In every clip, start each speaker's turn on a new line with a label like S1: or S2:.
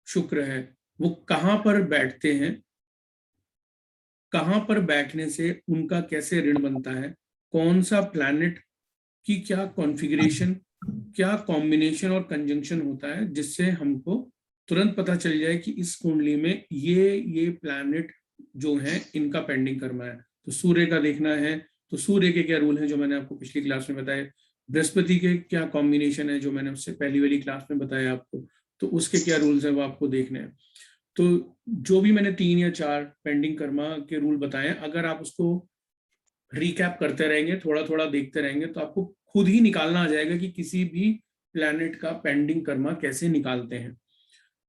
S1: शुक्र है, वो कहाँ पर बैठते हैं, कहाँ पर बैठने से उनका कैसे ऋण बनता है, कौन सा प्लैनेट की क्या कॉन्फ़िगरेशन, क्या कॉम्बिनेशन और कंजंक्शन होता है, जिससे हमको तुरंत पता चल जाए कि इस कुंडली में ये प्लैनेट जो है इनका पेंडिंग कर्मा है। तो सूर्य का देखना है, तो सूर्य के क्या रूल हैं जो मैंने आपको पिछली क्लास में बताए, बृहस्पति के क्या कॉम्बिनेशन है जो मैंने उससे पहली वाली क्लास में बताया आपको, तो उसके क्या रूल्स हैं वो आपको देखने हैं। तो जो भी मैंने 3 या 4 पेंडिंग कर्मा के रूल बताए, अगर आप उसको रिकैप करते रहेंगे, थोड़ा थोड़ा देखते रहेंगे, तो आपको खुद ही निकालना आ जाएगा कि किसी भी प्लैनेट का पेंडिंग कर्मा कैसे निकालते हैं।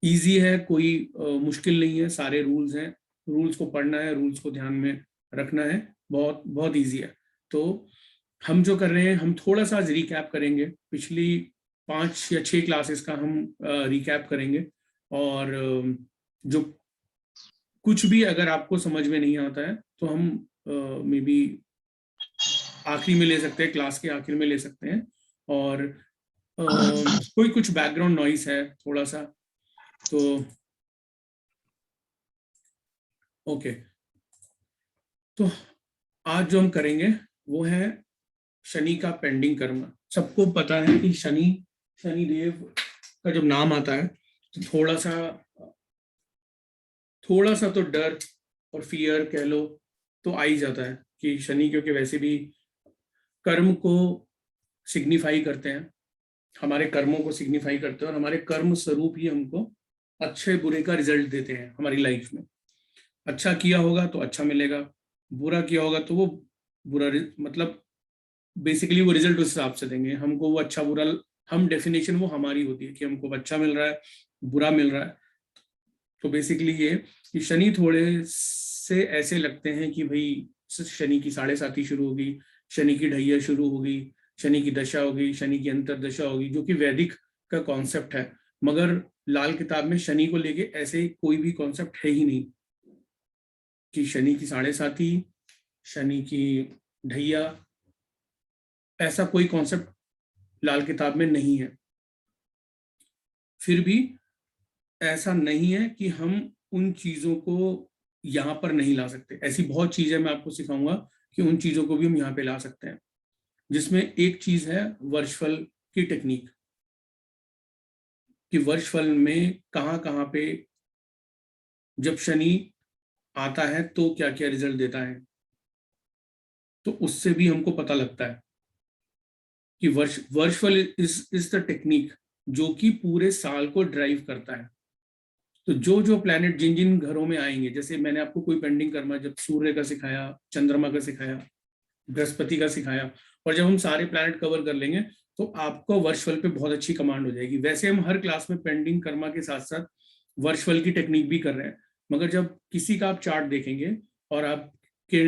S1: इजी है, कोई मुश्किल नहीं है, सारे रूल्स हैं, रूल्स को पढ़ना है, रूल्स को ध्यान में रखना है, बहुत बहुत इजी है। तो हम जो कर रहे हैं, हम थोड़ा सा आज रिकैप करेंगे, पिछली 5 या 6 क्लासेस का हम रिकैप करेंगे। और जो कुछ भी अगर आपको समझ में नहीं आता है तो हम मे बी आखिरी में ले सकते हैं, क्लास के आखिर में ले सकते हैं। और कोई कुछ बैकग्राउंड नॉइस है थोड़ा सा, तो ओके। तो आज जो हम करेंगे वो है शनि का पेंडिंग कर्म। सबको पता है कि शनि, शनि देव का जब नाम आता है तो थोड़ा सा तो डर और फियर कह लो तो आ ही जाता है कि शनि, क्योंकि वैसे भी कर्म को सिग्निफाई करते हैं, हमारे कर्मों को सिग्निफाई करते हैं, और हमारे कर्म स्वरूप ही हमको अच्छे बुरे का रिजल्ट देते हैं हमारी लाइफ में। अच्छा किया होगा तो अच्छा मिलेगा, बुरा किया होगा तो वो बुरा, मतलब बेसिकली वो रिजल्ट उस हिसाब से देंगे हमको, वो अच्छा बुरा, हम डेफिनेशन वो हमारी होती है कि हमको अच्छा मिल रहा है, बुरा मिल रहा है। तो बेसिकली ये कि शनि थोड़े से ऐसे लगते हैं कि भाई शनि की 7.5 शुरू होगी, शनि की ढैया शुरू होगी, शनि की दशा होगी, शनि की अंतरदशा होगी, जो कि वैदिक का कॉन्सेप्ट है। मगर लाल किताब में शनि को लेके ऐसे कोई भी कॉन्सेप्ट है ही नहीं कि शनि की 7.5, शनि की ढैया, ऐसा कोई कॉन्सेप्ट लाल किताब में नहीं है। फिर भी ऐसा नहीं है कि हम उन चीजों को यहाँ पर नहीं ला सकते, ऐसी बहुत चीजें मैं आपको सिखाऊंगा कि उन चीजों को भी हम यहाँ पे ला सकते हैं। जिसमें एक चीज है वर्षफल की टेक्निक, कि वर्षफल में कहाँ कहाँ पे जब शनि आता है तो क्या क्या रिजल्ट देता है। तो उससे भी हमको पता लगता है कि वर्षफल इज द टेक्निक जो कि पूरे साल को ड्राइव करता है। तो जो जो प्लैनेट जिन जिन घरों में आएंगे, जैसे मैंने आपको कोई पेंडिंग कर्मा जब सूर्य का सिखाया, चंद्रमा का सिखाया, बृहस्पति का सिखाया, और जब हम सारे प्लैनेट कवर कर लेंगे तो आपको वर्षफल पे बहुत अच्छी कमांड हो जाएगी। वैसे हम हर क्लास में पेंडिंग कर्मा के साथ साथ वर्षफल की टेक्निक भी कर रहे हैं, मगर जब किसी का आप चार्ट देखेंगे और आपके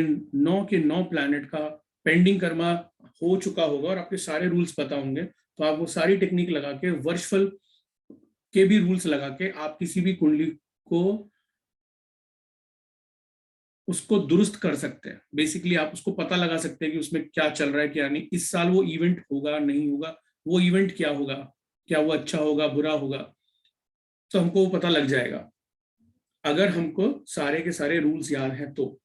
S1: 9 प्लैनेट का पेंडिंग कर्मा हो चुका होगा और आपके सारे रूल्स पता होंगे, तो आप वो सारी टेक्निक लगा के, वर्षफल के भी रूल्स लगा के, आप किसी भी कुंडली को उसको दुरुस्त कर सकते हैं। बेसिकली आप उसको पता लगा सकते हैं कि उसमें क्या चल रहा है क्या नहीं, इस साल वो इवेंट होगा नहीं होगा, वो इवेंट क्या होगा, क्या वो अच्छा होगा बुरा होगा, तो हमको वो पता लग जाएगा अगर हमको सारे के सारे रूल्स याद हैं तो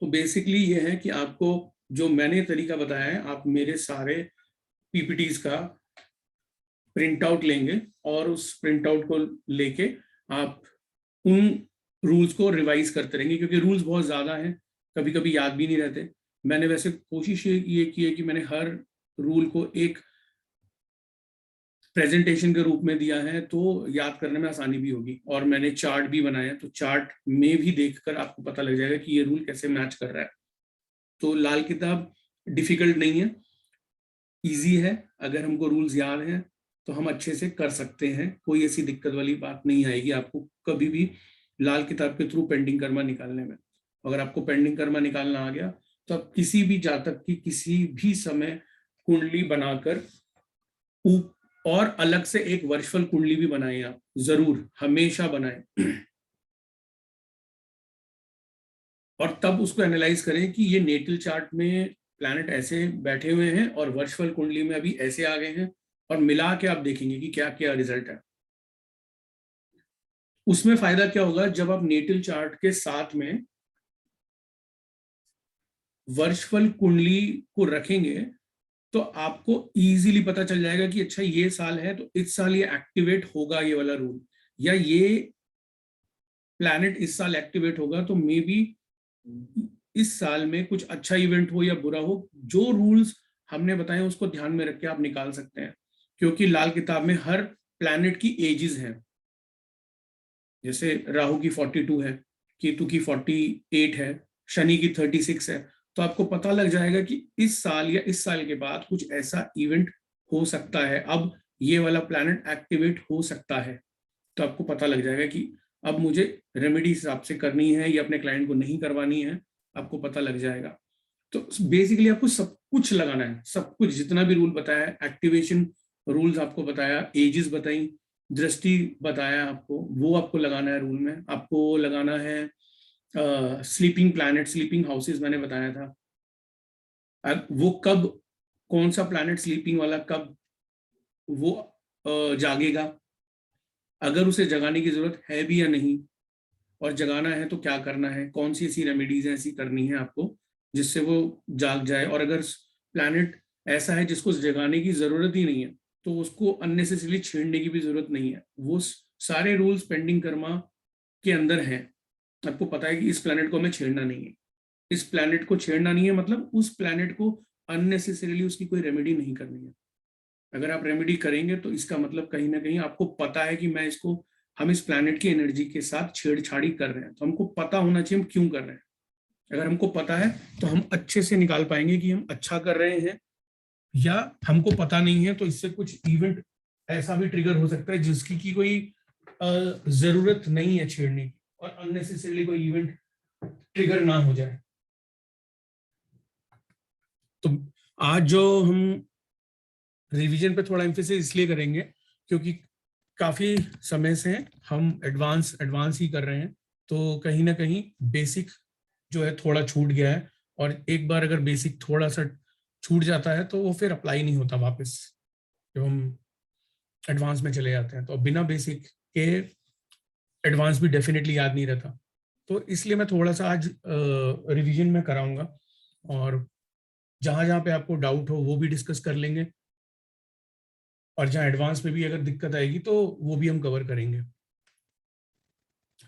S1: बेसिकली ये है कि आपको जो मैंने तरीका बताया है, आप मेरे सारे पीपीटीज का प्रिंट आउट लेंगे और उस प्रिंट आउट को लेके आप उन रूल्स को रिवाइज करते रहेंगे, क्योंकि रूल्स बहुत ज्यादा हैं, कभी कभी याद भी नहीं रहते। मैंने वैसे कोशिश ये की है कि मैंने हर रूल को एक प्रेजेंटेशन के रूप में दिया है, तो याद करने में आसानी भी होगी। और मैंने चार्ट भी बनाया, तो चार्ट में भी देखकर आपको पता लग जाएगा कि ये रूल कैसे मैच कर रहा है। तो लाल किताब डिफिकल्ट नहीं है, इजी है। अगर हमको रूल्स याद हैं तो हम अच्छे से कर सकते हैं, कोई ऐसी दिक्कत वाली बात नहीं आएगी आपको कभी भी लाल किताब के थ्रू पेंडिंग कर्मा निकालने में। अगर आपको पेंडिंग कर्मा निकालना आ गया तो आप किसी भी जातक की किसी भी समय कुंडली बनाकर और अलग से एक वर्चुअल कुंडली भी बनाएं, आप जरूर हमेशा बनाएं। और तब उसको एनालाइज करें कि ये नेटल चार्ट में प्लैनेट ऐसे बैठे हुए हैं और वर्चुअल कुंडली में अभी ऐसे आ गए हैं, और मिला के आप देखेंगे कि क्या क्या रिजल्ट है। उसमें फायदा क्या होगा, जब आप नेटल चार्ट के साथ में वर्षफल कुंडली को रखेंगे तो आपको इजीली पता चल जाएगा कि अच्छा ये साल है तो इस साल ये एक्टिवेट होगा ये वाला रूल, या ये प्लैनेट इस साल एक्टिवेट होगा तो मे बी इस साल में कुछ अच्छा इवेंट हो या बुरा हो। जो रूल्स हमने बताए उसको ध्यान में रख के आप निकाल सकते हैं, क्योंकि लाल किताब में हर प्लैनेट की एजेस हैं। जैसे राहु की 42 है, केतु की 48 है, शनि की 36 है, तो आपको पता लग जाएगा कि इस साल या इस साल के बाद कुछ ऐसा इवेंट हो सकता है, अब ये वाला प्लैनेट एक्टिवेट हो सकता है। तो आपको पता लग जाएगा कि अब मुझे रेमेडी हिसाब से करनी है या अपने क्लाइंट को नहीं करवानी है, आपको पता लग जाएगा। तो बेसिकली आपको सब कुछ लगाना है, सब कुछ, जितना भी रूल बताया है, एक्टिवेशन रूल्स आपको बताया, एजेस बताई, दृष्टि बताया आपको, वो आपको लगाना है रूल में। आपको लगाना है स्लीपिंग प्लैनेट, स्लीपिंग हाउसेस मैंने बताया था, वो कब, कौन सा प्लैनेट स्लीपिंग वाला कब वो जागेगा, अगर उसे जगाने की जरूरत है भी या नहीं, और जगाना है तो क्या करना है, कौन सी ऐसी रेमेडीज ऐसी करनी है आपको जिससे वो जाग जाए। और अगर प्लैनेट ऐसा है जिसको जगाने की जरूरत ही नहीं है तो उसको अननेसेसरली छेड़ने की भी जरूरत नहीं है। वो सारे रूल्स पेंडिंग कर्मा के अंदर हैं। आपको पता है कि इस प्लैनेट को हमें छेड़ना नहीं है, इस प्लैनेट को छेड़ना नहीं है, मतलब उस प्लैनेट को अननेसेसरीली उसकी कोई रेमेडी नहीं करनी है। अगर आप रेमेडी करेंगे तो इसका मतलब कहीं ना कहीं आपको पता है कि मैं इसको, हम इस प्लैनेट की एनर्जी के साथ छेड़छाड़ी कर रहे हैं, तो हमको पता होना चाहिए हम क्यों कर रहे हैं। अगर हमको पता है तो हम अच्छे से निकाल पाएंगे कि हम अच्छा कर रहे हैं, या हमको पता नहीं है तो इससे कुछ इवेंट ऐसा भी ट्रिगर हो सकता है जिसकी की कोई जरूरत नहीं है छेड़ने की, और अननेसेसरीली कोई इवेंट ट्रिगर ना हो जाए। तो आज जो हम रिवीजन पे थोड़ा एम्फेसिस इसलिए करेंगे क्योंकि काफी समय से हम एडवांस एडवांस ही कर रहे हैं, तो कहीं ना कहीं बेसिक जो है थोड़ा छूट गया है, और एक बार अगर बेसिक थोड़ा सा छूट जाता है तो वो फिर अप्लाई नहीं होता वापस जब हम एडवांस में चले जाते हैं। तो बिना बेसिक के एडवांस भी डेफिनेटली याद नहीं रहता, तो इसलिए मैं थोड़ा सा आज रिवीजन में कराऊंगा, और जहां जहां पे आपको डाउट हो वो भी डिस्कस कर लेंगे, और जहां एडवांस में भी अगर दिक्कत आएगी तो वो भी हम कवर करेंगे।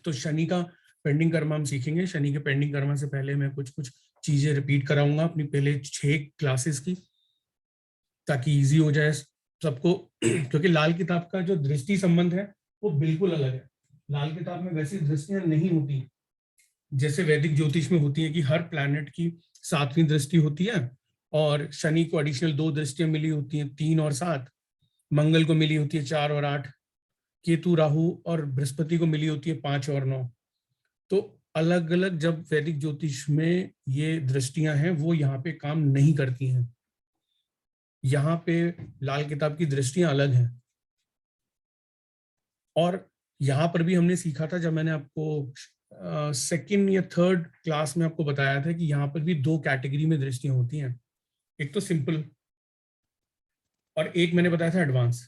S1: तो शनि का पेंडिंग कर्मा हम सीखेंगे। शनि के पेंडिंग कर्मा से पहले मैं कुछ कुछ चीजें रिपीट कराऊंगा अपनी पहले 6 क्लासेस की, ताकि इजी हो जाए सबको क्योंकि लाल किताब का जो दृष्टि संबंध है वो बिल्कुल अलग है। लाल किताब में वैसी दृष्टियां नहीं होती जैसे वैदिक ज्योतिष में होती है कि हर प्लैनेट की 7वीं दृष्टि होती है, और शनि को एडिशनल 2 दृष्टियां मिली होती हैं, 3 और 7, मंगल को मिली होती है 4 और 8, केतु राहु और बृहस्पति को मिली होती है 5 और 9। तो अलग अलग जब वैदिक ज्योतिष में ये दृष्टियां हैं वो यहाँ पे काम नहीं करती हैं। यहाँ पे लाल किताब की दृष्टियां अलग हैं। और यहाँ पर भी हमने सीखा था, जब मैंने आपको सेकंड या थर्ड क्लास में आपको बताया था कि यहाँ पर भी 2 कैटेगरी में दृष्टियां होती हैं, एक तो सिंपल और एक मैंने बताया था एडवांस,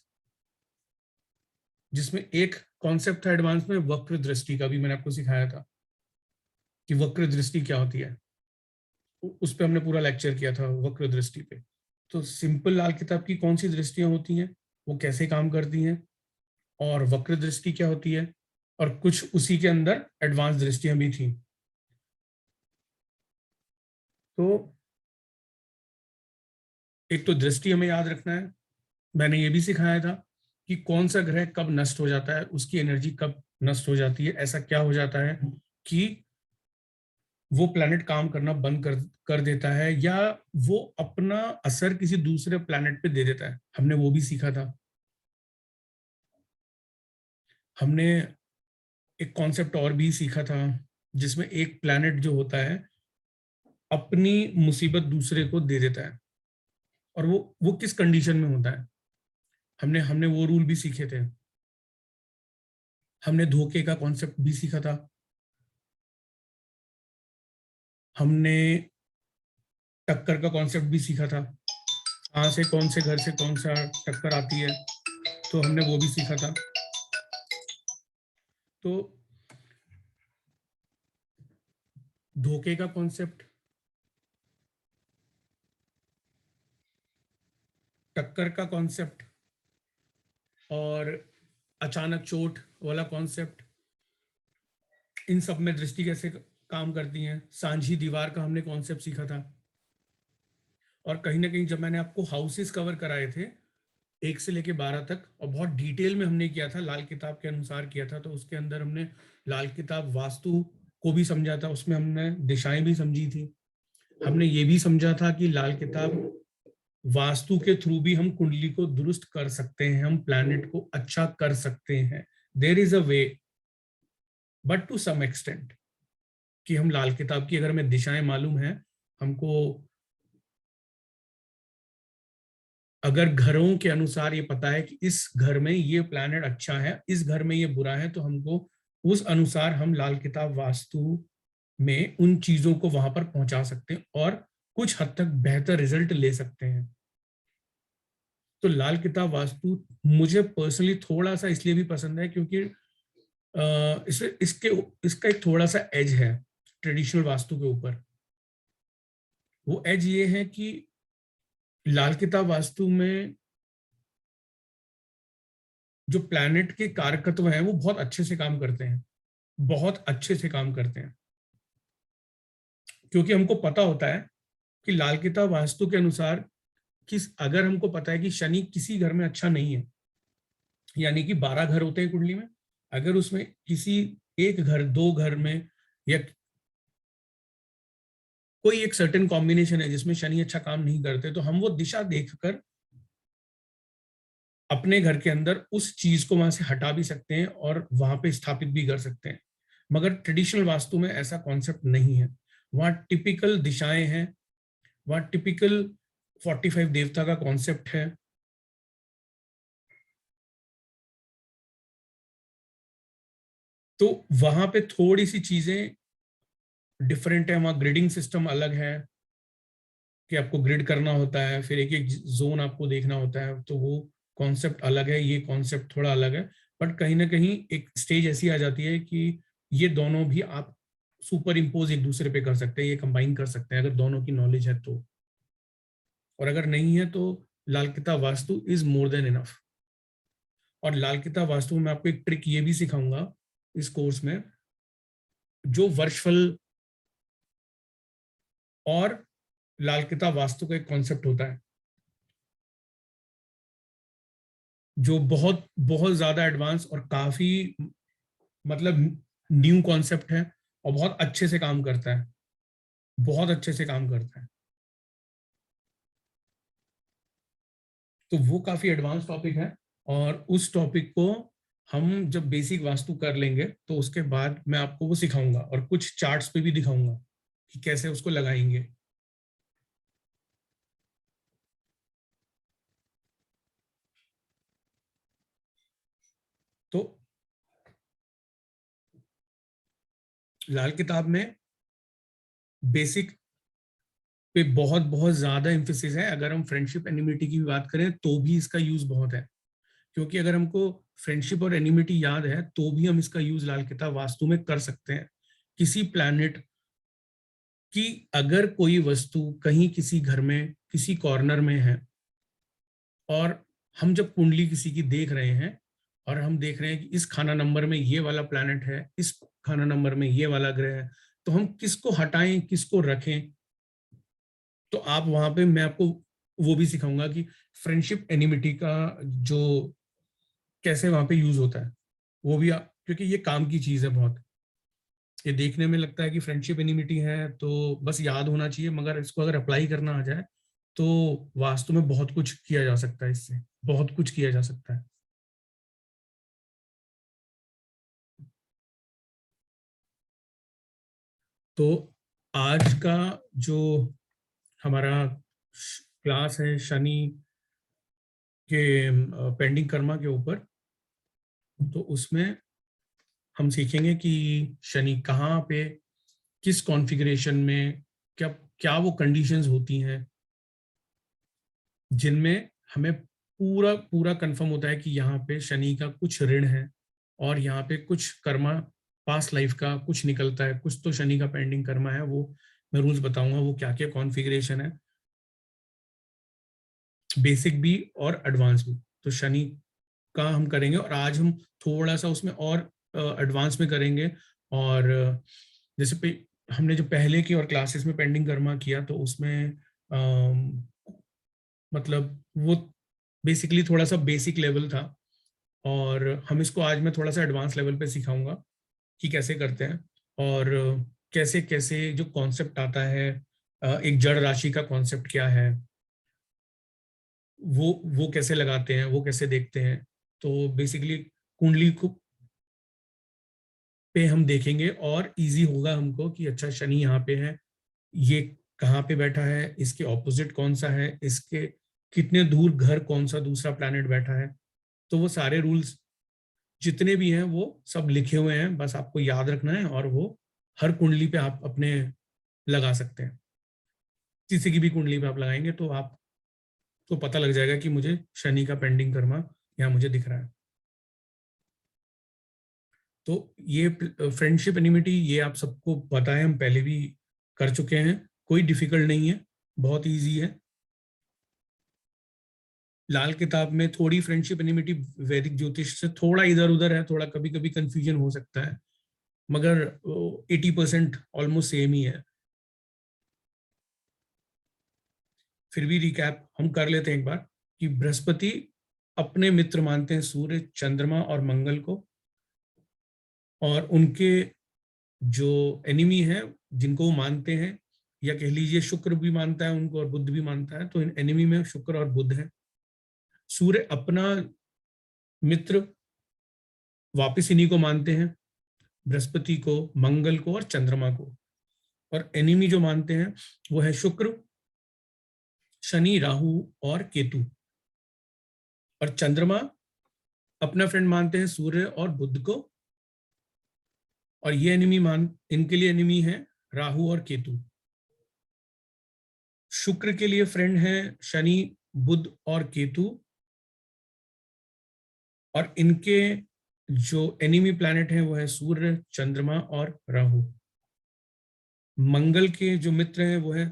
S1: जिसमें एक कॉन्सेप्ट था एडवांस में वक्र दृष्टि का भी मैंने आपको सिखाया था कि वक्र दृष्टि क्या होती है। उस पर हमने पूरा लेक्चर किया था वक्र दृष्टि पे। तो सिंपल लाल किताब की कौन सी दृष्टियां होती हैं, वो कैसे काम करती हैं, और वक्र दृष्टि क्या होती है, और कुछ उसी के अंदर एडवांस दृष्टियां भी थी। तो एक तो दृष्टि हमें याद रखना है। मैंने ये भी सिखाया था कि कौन सा ग्रह कब नष्ट हो जाता है, उसकी एनर्जी कब नष्ट हो जाती है, ऐसा क्या हो जाता है कि वो प्लैनेट काम करना बंद कर देता है, या वो अपना असर किसी दूसरे प्लैनेट पे दे देता है, हमने वो भी सीखा था। हमने एक कॉन्सेप्ट और भी सीखा था जिसमें एक प्लैनेट जो होता है अपनी मुसीबत दूसरे को दे देता है, और वो किस कंडीशन में होता है, हमने हमने वो रूल भी सीखे थे। हमने धोखे का कॉन्सेप्ट भी सीखा था। हमने टक्कर का कॉन्सेप्ट भी सीखा था, कहाँ से कौन से घर से कौन सा टक्कर आती है, तो हमने वो भी सीखा था। तो धोखे का कॉन्सेप्ट, टक्कर का कॉन्सेप्ट और अचानक चोट वाला कॉन्सेप्ट, इन सब में दृष्टि कैसे काम करती है, सांझी दीवार का हमने कॉन्सेप्ट सीखा था। और कहीं ना कहीं जब मैंने आपको हाउसेस कवर कराए थे 1 से लेके 12 तक, और बहुत डिटेल में हमने किया था, लाल किताब के अनुसार किया था, तो उसके अंदर हमने लाल किताब वास्तु को भी समझा था, उसमें हमने दिशाएं भी समझी थी। हमने ये भी समझा था कि लाल किताब वास्तु के थ्रू भी हम कुंडली को दुरुस्त कर सकते हैं, हम प्लैनेट को अच्छा कर सकते हैं। There is a way, but to some extent, कि हम लाल किताब की अगर हमें दिशाएं मालूम है, हमको अगर घरों के अनुसार ये पता है कि इस घर में ये प्लैनेट अच्छा है, इस घर में ये बुरा है, तो हमको उस अनुसार हम लाल किताब वास्तु में उन चीजों को वहां पर पहुंचा सकते हैं और कुछ हद तक बेहतर रिजल्ट ले सकते हैं। तो लाल किताब वास्तु मुझे पर्सनली थोड़ा सा इसलिए भी पसंद है क्योंकि इसका एक थोड़ा सा एज है ट्रेडिशनल वास्तु के ऊपर। वो एज ये है कि लाल किताब वास्तु में जो प्लैनेट के कारकत्व हैं वो बहुत अच्छे से काम करते हैं, बहुत अच्छे से काम करते हैं, क्योंकि हमको पता होता है कि लाल किताब वास्तु के अनुसार अगर हमको पता है कि शनि किसी घर में अच्छा नहीं है, यानी कि 12 घर होते हैं कुंडली में, अगर उसमें किसी एक घर, 2 घर में या कोई एक सर्टेन कॉम्बिनेशन है जिसमें शनि अच्छा काम नहीं करते, तो हम वो दिशा देखकर अपने घर के अंदर उस चीज को वहां से हटा भी सकते हैं और वहां पे स्थापित भी कर सकते हैं। मगर ट्रेडिशनल वास्तु में ऐसा कॉन्सेप्ट नहीं है। वहां टिपिकल दिशाएं हैं, वहां टिपिकल 45 देवता का कॉन्सेप्ट है। तो वहां पे थोड़ी सी चीजें डिफरेंट है, वहां ग्रिडिंग सिस्टम अलग है कि आपको ग्रिड करना होता है, फिर एक एक जोन आपको देखना होता है, तो वो कॉन्सेप्ट अलग है, ये कॉन्सेप्ट थोड़ा अलग है। बट कहीं ना कहीं एक स्टेज ऐसी आ जाती है कि ये दोनों भी आप सुपर इम्पोज एक दूसरे पे कर सकते हैं, ये कंबाइन कर सकते हैं अगर दोनों की नॉलेज है तो। और अगर नहीं है तो लाल किताब vastu is more than enough. और लाल किताब वास्तु में मैं आपको एक ट्रिक ये भी सिखाऊंगा इस कोर्स में, जो वर्षफल और लाल किताब वास्तु का एक कॉन्सेप्ट होता है जो बहुत बहुत ज्यादा एडवांस और काफी मतलब न्यू कॉन्सेप्ट है और बहुत अच्छे से काम करता है, बहुत अच्छे से काम करता है। तो वो काफी एडवांस टॉपिक है और उस टॉपिक को हम जब बेसिक वास्तु कर लेंगे तो उसके बाद मैं आपको वो सिखाऊंगा और कुछ चार्ट्स पे भी दिखाऊंगा कि कैसे उसको लगाएंगे। तो लाल किताब में बेसिक पे बहुत बहुत ज्यादा एम्फेसिस है। अगर हम फ्रेंडशिप एनिमिटी की भी बात करें तो भी इसका यूज बहुत है, क्योंकि अगर हमको फ्रेंडशिप और एनिमिटी याद है तो भी हम इसका यूज लाल किताब वास्तु में कर सकते हैं। किसी प्लैनेट की अगर कोई वस्तु कहीं किसी घर में किसी कॉर्नर में है और हम जब कुंडली किसी की देख रहे हैं और हम देख रहे हैं कि इस खाना नंबर में ये वाला प्लैनेट है, इस खाना नंबर में ये वाला ग्रह है, तो हम किसको हटाएं किसको रखें। तो आप वहां पे मैं आपको वो भी सिखाऊंगा कि फ्रेंडशिप एनिमिटी का जो कैसे वहां पे यूज होता है वो भी क्योंकि ये काम की चीज है बहुत। ये देखने में लगता है कि फ्रेंडशिप एनिमिटी है तो बस याद होना चाहिए, मगर इसको अगर अप्लाई करना आ जाए तो वास्तव में बहुत कुछ किया जा सकता है, इससे बहुत कुछ किया जा सकता है। तो आज का जो हमारा क्लास है शनि के पेंडिंग कर्मा के ऊपर, तो उसमें हम सीखेंगे कि शनि कहाँ पे किस कॉन्फ़िगरेशन में क्या क्या वो कंडीशंस होती हैं जिनमें हमें पूरा पूरा कंफर्म होता है कि यहाँ पे शनि का कुछ ऋण है और यहाँ पे कुछ कर्मा पास्ट लाइफ का कुछ निकलता है, कुछ तो शनि का पेंडिंग कर्मा है, वो मैं रूल्स बताऊंगा वो क्या क्या कॉन्फ़िगरेशन है, बेसिक भी और एडवांस भी। तो शनि का हम करेंगे और आज हम थोड़ा सा उसमें और एडवांस में करेंगे। और जैसे हमने जो पहले की और क्लासेस में पेंडिंग कर्मा किया तो उसमें मतलब वो बेसिकली थोड़ा सा बेसिक लेवल था, और हम इसको आज मैं थोड़ा सा एडवांस लेवल पे सिखाऊंगा कि कैसे करते हैं और कैसे कैसे जो कॉन्सेप्ट आता है, एक जड़ राशि का कॉन्सेप्ट क्या है, वो कैसे लगाते हैं, वो कैसे देखते हैं। तो बेसिकली कुंडली को पे हम देखेंगे और इजी होगा हमको कि अच्छा शनि यहाँ पे है, ये कहाँ पे बैठा है, इसके ऑपोजिट कौन सा है, इसके कितने दूर घर कौन सा दूसरा प्लैनेट बैठा है। तो वो सारे रूल्स जितने भी हैं वो सब लिखे हुए हैं, बस आपको याद रखना है और वो हर कुंडली पे आप अपने लगा सकते हैं। किसी की भी कुंडली पे आप लगाएंगे तो आप तो पता लग जाएगा कि मुझे शनि का पेंडिंग कर्मा यहाँ मुझे दिख रहा है। तो ये फ्रेंडशिप एनिमिटी ये आप सबको पता है, हम पहले भी कर चुके हैं, कोई डिफिकल्ट नहीं है, बहुत इजी है। लाल किताब में थोड़ी फ्रेंडशिप एनिमिटी वैदिक ज्योतिष से थोड़ा इधर उधर है, थोड़ा कभी कभी कंफ्यूजन हो सकता है, मगर 80% ऑलमोस्ट सेम ही है। फिर भी रिकैप हम कर लेते हैं एक बार कि बृहस्पति अपने मित्र मानते हैं सूर्य, चंद्रमा और मंगल को, और उनके जो एनिमी है जिनको वो मानते हैं, या कह लीजिए शुक्र भी मानता है उनको और बुध भी मानता है, तो इन एनिमी में शुक्र और बुध है। सूर्य अपना मित्र वापिस इन्हीं को मानते हैं, बृहस्पति को, मंगल को और चंद्रमा को, और एनिमी जो मानते हैं वो है शुक्र, शनि, राहु और केतु। और चंद्रमा अपना फ्रेंड मानते हैं सूर्य और बुध को, और ये इनके लिए एनिमी है राहु और केतु। शुक्र के लिए फ्रेंड है शनि, बुध और केतु, और इनके जो एनिमी प्लैनेट हैं वो है सूर्य, चंद्रमा और राहु। मंगल के जो मित्र हैं वो है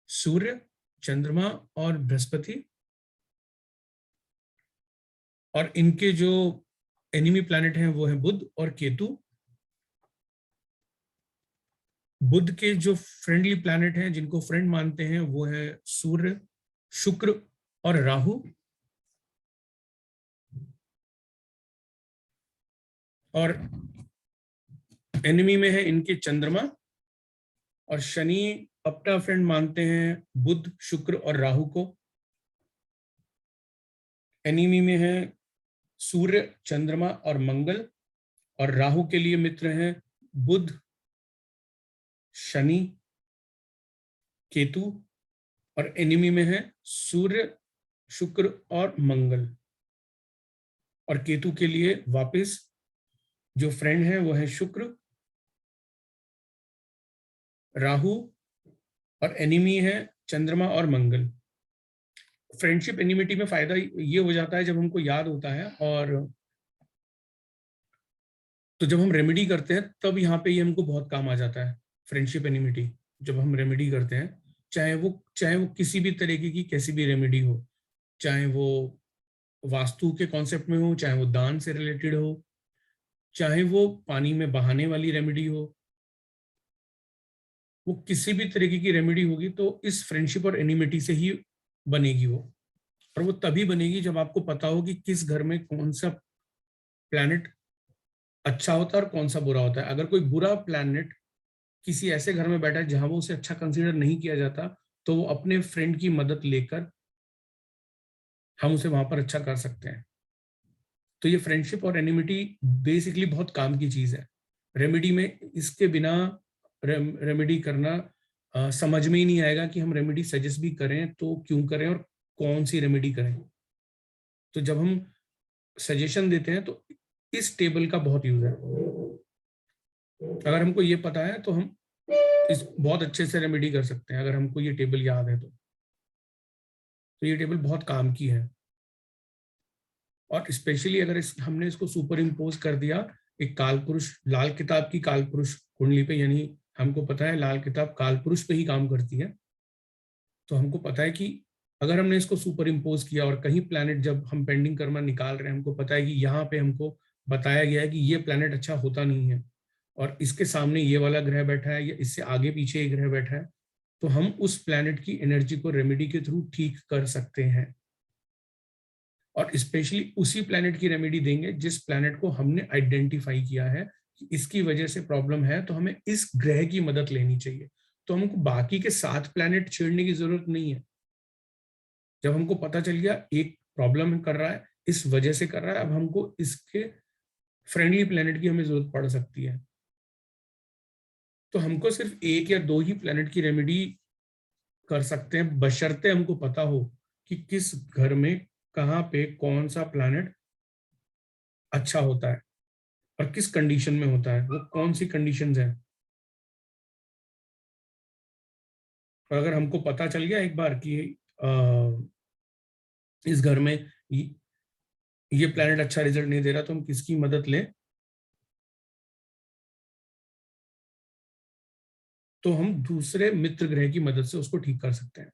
S1: सूर्य, चंद्रमा और बृहस्पति, और इनके जो एनिमी प्लैनेट हैं वो है बुध और केतु। बुध के जो फ्रेंडली प्लैनेट हैं जिनको फ्रेंड मानते हैं वो है सूर्य, शुक्र और राहु, और एनिमी में है इनके चंद्रमा, और शनि अपना फ्रेंड मानते हैं बुध, शुक्र और राहु को। एनिमी में है सूर्य, चंद्रमा और मंगल, और राहु के लिए मित्र हैं बुध, शनि, केतु, और एनिमी में है सूर्य, शुक्र और मंगल। और केतु के लिए वापस जो फ्रेंड है वो है शुक्र, राहु, और एनिमी है चंद्रमा और मंगल। फ्रेंडशिप एनिमिटी में फायदा ये हो जाता है जब हमको याद होता है, और तो जब हम रेमेडी करते हैं तब यहाँ पे ये हमको बहुत काम आ जाता है। फ्रेंडशिप एनिमिटी जब हम रेमेडी करते हैं, चाहे वो किसी भी तरीके की कैसी भी रेमेडी हो, चाहे वो वास्तु के कॉन्सेप्ट में हो, चाहे वो दान से रिलेटेड हो, चाहे वो पानी में बहाने वाली रेमेडी हो, वो किसी भी तरीके की रेमेडी होगी तो इस फ्रेंडशिप और एनिमिटी से ही बनेगी वो। और वो तभी बनेगी जब आपको पता हो कि किस घर में कौन सा प्लैनेट अच्छा होता है और कौन सा बुरा होता है। अगर कोई बुरा प्लैनेट किसी ऐसे घर में बैठा है जहां वो उसे अच्छा कंसीडर नहीं किया जाता, तो वो अपने फ्रेंड की मदद लेकर हम उसे वहां पर अच्छा कर सकते हैं। तो ये फ्रेंडशिप और एनिमिटी बेसिकली बहुत काम की चीज है। रेमेडी में इसके बिना रेमेडी करना समझ में ही नहीं आएगा कि हम रेमेडी सजेस्ट भी करें तो क्यों करें और कौन सी रेमेडी करें। तो जब हम सजेशन देते हैं तो इस टेबल का बहुत यूज है। अगर हमको ये पता है तो हम इस बहुत अच्छे से रेमेडी कर सकते हैं, अगर हमको ये टेबल याद है तो ये टेबल बहुत काम की है। और स्पेशली अगर हमने इसको सुपर इम्पोज कर दिया एक काल पुरुष, लाल किताब की काल पुरुष कुंडली पे, यानी हमको पता है लाल किताब काल पुरुष पे ही काम करती है, तो हमको पता है कि अगर हमने इसको सुपर इम्पोज किया और कहीं प्लैनेट जब हम पेंडिंग कर्मा निकाल रहे हैं, हमको पता है कि यहाँ पे हमको बताया गया है कि ये प्लैनेट अच्छा होता नहीं है और इसके सामने ये वाला ग्रह बैठा है या इससे आगे पीछे एक ग्रह बैठा है, तो हम उस प्लैनेट की एनर्जी को रेमेडी के थ्रू ठीक कर सकते हैं। और स्पेशली उसी प्लैनेट की रेमेडी देंगे जिस प्लैनेट को हमने आइडेंटिफाई किया है कि इसकी वजह से प्रॉब्लम है, तो हमें इस ग्रह की मदद लेनी चाहिए। तो हमको बाकी के 7 प्लैनेट छेड़ने की जरूरत नहीं है। जब हमको पता चल गया एक प्रॉब्लम कर रहा है, इस वजह से कर रहा है, अब हमको इसके फ्रेंडली प्लैनेट की हमें जरूरत पड़ सकती है। तो हमको सिर्फ एक या दो ही प्लैनेट की रेमेडी कर सकते हैं, बशर्ते हमको पता हो कि किस घर में कहाँ पे कौन सा प्लैनेट अच्छा होता है और किस कंडीशन में होता है, वो कौन सी कंडीशंस हैं। और अगर हमको पता चल गया एक बार कि इस घर में ये प्लैनेट अच्छा रिजल्ट नहीं दे रहा, तो हम किसकी मदद लें, तो हम दूसरे मित्र ग्रह की मदद से उसको ठीक कर सकते हैं।